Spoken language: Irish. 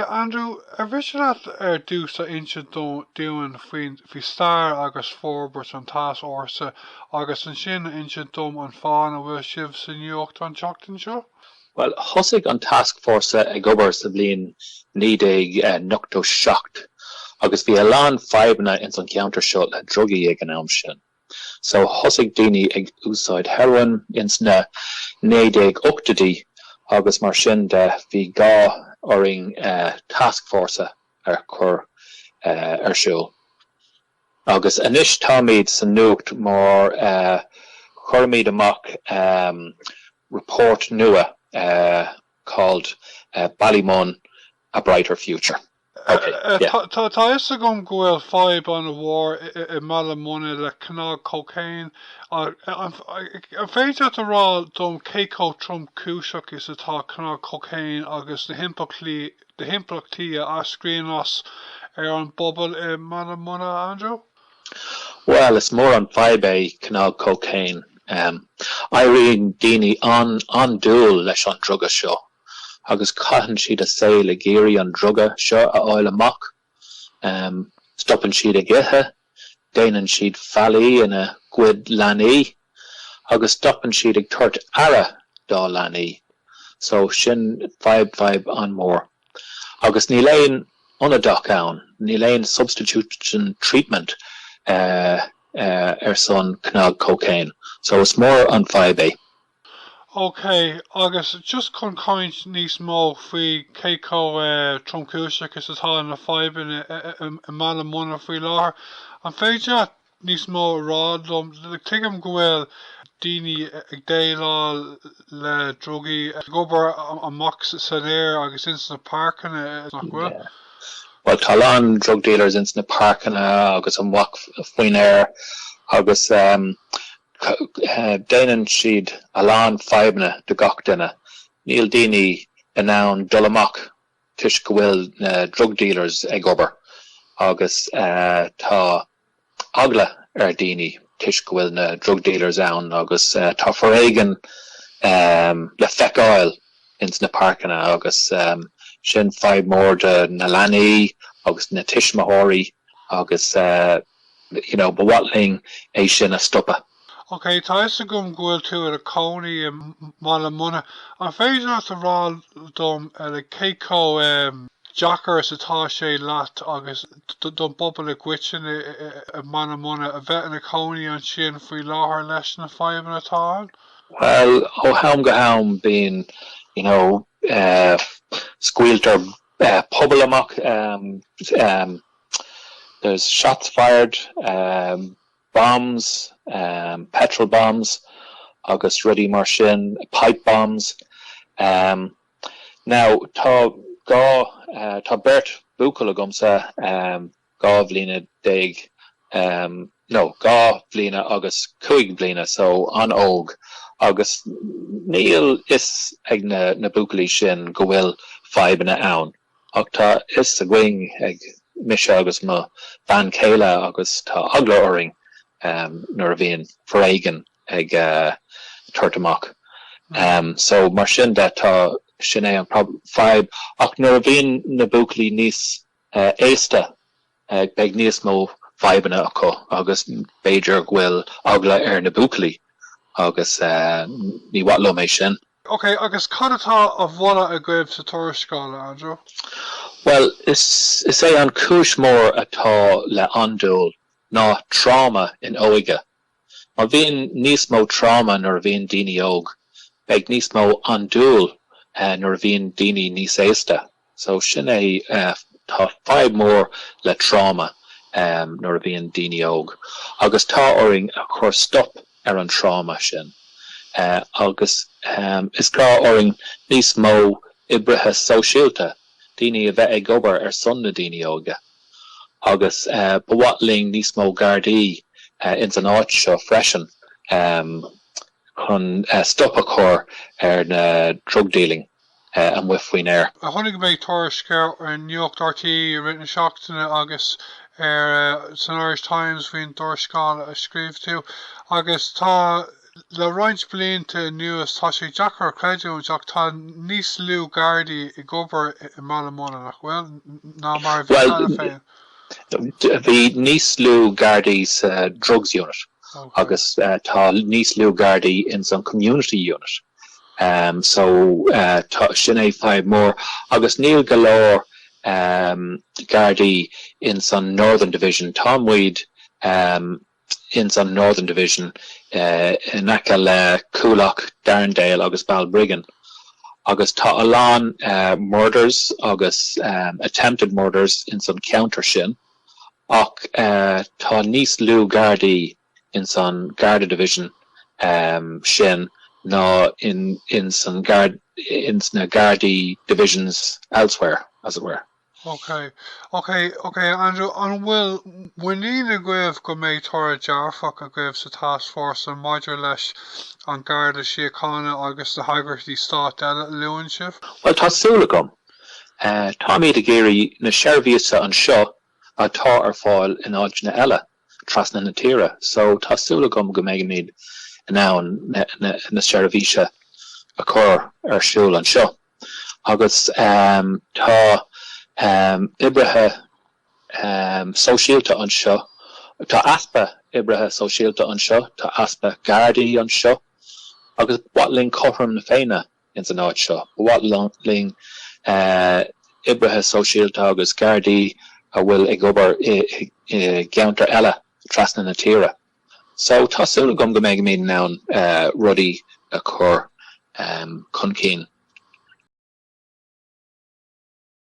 Andrew, a bhí dús a inse dúin fi star agus fórbert an Tásc Fórsa agus an sin inse dom an fáin a bhfuil sibh san nuacht an teachtain seo? Well, hosig an Tásc Fórsa ag obair sa bblion 1997 agus bhí eán fadhbanna in san ceantar seo le Drugaí ag an am sin. So hosig daoine ag úsáid heroin in sna 1980 agus mar sin de bhí gá oring Tásc Fórsa ar chur ar siúl. Agus inis táimid san nuacht mar chuirmid amach report nua called Ballymun, A Brighter Future. Okay, yeah. Tá is a gom gohfuil fáib an bhór I mBaile Munna le canál cocaine. An féidir a rá dom céicó trom cúiseach is atá canál cocaine agus de himplachtaí a scríobh an bubble I mBaile Munna, Andrew? Well, it's more on faibe canál cocaine. Irene daoine an dúil leis an druga seo. Agus caitheann siad a saoil le géirí an druga seo a áil amach. Stoppann siad a githe, déanann siad fallaí ina gcuid leanaí, agus stoppann siad ag tuairt ara dá leanaí. So sin vibe an mór. Agus ní léon ionadach ann, ní léon substitution treatment ar son canál cocaine. So it's more on faibe. Okay, agus just chun cáint níos mó faoi céicó tromcúiseach is atá na fadhbanna I mBaile Munna faoi láthair. An féidir níos mó rádlum, le tuigim go bhfuil daoine ag déilá le Drugaí ag obair amach san air agus in na parcanna nach bhfuil? Yeah. Well, tá an drug dealers in na parcanna agus an wach faoin air agus déanann siad eán fadhbanna de gach duine. Níl daoine in ann dul amach tuis go bhfuil na drug dealers ag obair. Agus tá agla ar daoine tuis go bhfuil na drug dealers ann agus tá freisin le feicáil in na parcanna agus sin fadhb mór de na leanaí agus na tismaitheoirí agus bhhatling é sin a stoppa. Okay, tá is a gom ghfuil tú ar a cónaí I mBaile Munna. An féidir a rá dom le céicó Jackar atá sé leat agus don bubble a gcuitin I mBaile Munna a bheith ina cónaí an sin faoi láthair leis na fadhbanna atá? Well, ó ham go ham bíon, squealtar pobl amach. There's shots fired, bombs, petrol bombs, agus rudí mar sin, pipe bombs. Now, tá bert búcail agumsa gá bhliana gá bhliana agus 5 bliana, so an óg. Agus níl is ag na búcailí sin go bhfuil fadhbanna ann. Ach tá is a going ag mise agus ma van céile agus tá agla oring nuair a bhíonn freisin ag tuairt amach. So mar sin de tá sin é an fadhb ach nuair a bhíonn na búcailí níos éasta ag beag níos mó fadhbanna acu agus b'fhéidir bhfuil agla ar na búcailí agus ní bhatló mé sin. Okay, agus cad atá a bhla a gcuibh sa tuarascáil, Andrew? Well, is é an cúis mór atá le andúil ná trauma in óige. Má bhíonn níos mó trauma nuair a bhíonn daoine óg, beag níos mó andúil nuair a bhíonn daoine níos éasta. So sin é tá fadhb mór le trauma nuair a bhíonn daoine óg. Agus tá oring a chur stop ar an trauma sin. Agus is gá oring níos mó ibrithe sóisialta, daoine a bheith ag obair ar son na daoine óga. Agus bhhatling níos mó gardaí in an áit seo freisin chun stop a chur ar na drug dealing an bhuifuoin air. A tháinig mé tuarascáil ar nuacht RTí a written seachtaine agus ar san Irish Times faoin tuarascáil a scríobh tú. Agus tá Le roinnt blianta nuas tá sé Jackar creidún ach tá níos lú gardaí I gcobar I Bhaile Munna nach bhfuil ná mar bhí Well, féin. the níos lú gardaí sa drugs unit, Okay. agus tá níos lú gardaí in some community unit. So sin é five more, agus níl galore gardaí in some Northern Division. Tom Weed in some Northern Division in Acal Clúdach, Darndale agus Balbriggan. Agus tá alán murders agus attempted murders in some counter sin. Ach tá níos lú gardaí in some Garda Division sin ná in some Gardaí divisions elsewhere, as it were. Okay, Andrew, an bhfuil muína gaibh go méid tora dearfach a gaibh sa Tásc Fórsa an maidir leis an Garda Síochána agus na hagratí stát eile luúin sibh? Well, tásúla gom. Tá míad a géirí na seirbhíosa an seo atá ar fáil in áidna eile trasna na tíre. So tásúla gom go méid míad ann na seirbhíosa a chur ar siúil an seo. Agus tá ibrithe sóisialta an seo, tá aspa ibrithe sóisialta an seo, tá aspa gardaí an seo, agus bhatlín cothrom na féine in san áid seo, bhatlín ibrithe sóisialta agus gardaí a bhfuil ag obair I geantar eile trasna na tíre. So tásúla gom go méid míad nán rudaí a chur chun cín.